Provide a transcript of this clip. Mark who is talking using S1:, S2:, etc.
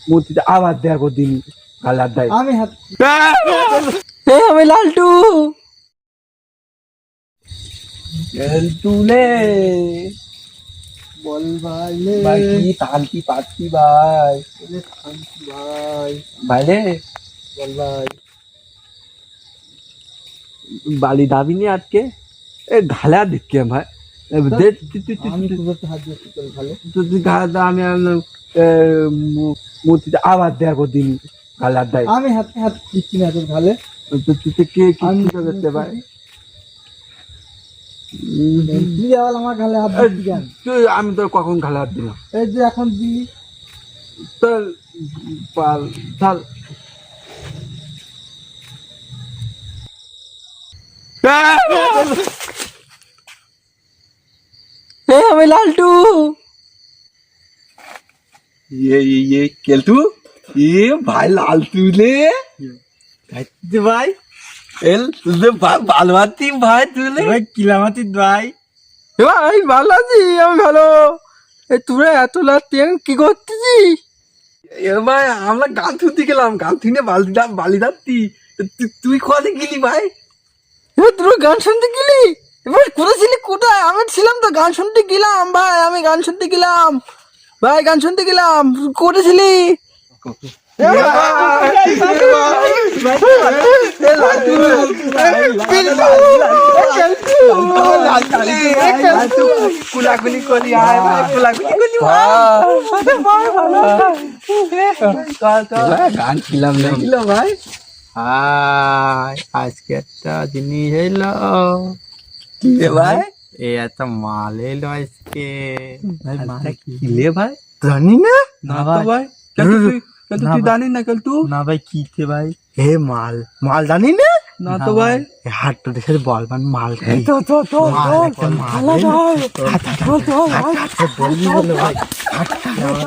S1: মূর্তিতে আবার দেখো দিন গালার দেয়।
S2: আমি হাত
S3: আমি লালটু।
S1: তুলে
S2: বল ভাই
S1: ভাই কি শান্তি পাচ্ছি ভাই।
S2: ভাই
S1: ভাই রে
S2: বল ভাই
S1: বালি দাবিনি আজকে এ ঘালা দেখকে ভাই
S2: আমি তোর হাত দিয়ে কি করে ভালো
S1: তুই ঘালা আমি মূর্তিতে আবার দেখো দিন গালার দেয়।
S2: আমি হাত দিচ্ছি না তোর ভালো
S1: তুই কে
S2: আমি
S1: কি করতে ভাই?
S2: তুই আবার আমার গালে হাত দিচ্ছি কেন?
S1: তুই আমি তোর কখন ঘালা হাত দিলাম?
S2: এই যে এখন দিলি
S1: তোর পাল থাল
S3: আমি লালটু।
S1: ये केलतू ये भाई लाल तूले भाई एल तुझे बाल बाती भाई तूले
S2: ভাই কিলামাতি ভাই
S3: ভাই ভালো আছি, আমি ভালো। এই তোরা এত রাত কি করতেছিস?
S1: এ ভাই আমরা গান শুনতে গেলাম, গান শুনে বালি দাঁড়তি তুই কোথায় গেলি ভাই?
S3: এবার তোরা গান শুনতে গেলি? এবার কোথায় ছিলি? কোথায়? আমি ছিলাম তো, গান শুনতে গেলাম ভাই, আমি গান শুনতে গেলাম ভাই, গান শুনতে গেলাম। কোথায় ছিলি?
S1: কুলাকুলি করি আয় ভাই, কুলাকুলি করি
S3: গান ছিলাম
S1: দেখল ভাই।
S3: আজকে একটা জিনিস এলো,
S1: কি রে ভাই?
S3: এই একটা মাল এলো আজকে।
S1: কিলে ভাই?
S3: জানি না
S1: না তো ভাই, তুই জানিস না কেল তুই?
S3: না ভাই, কি তে ভাই? হে মাল মাল জানি না
S1: না তো ভাই।
S3: হাটটা দেখে বল মান মাল
S1: তো
S3: মাল একটা মাল এলো। হাট, হাট, হাট, হাট, হাট, হাট, বলবি বলে ভাই। হাট, হাট, হাট।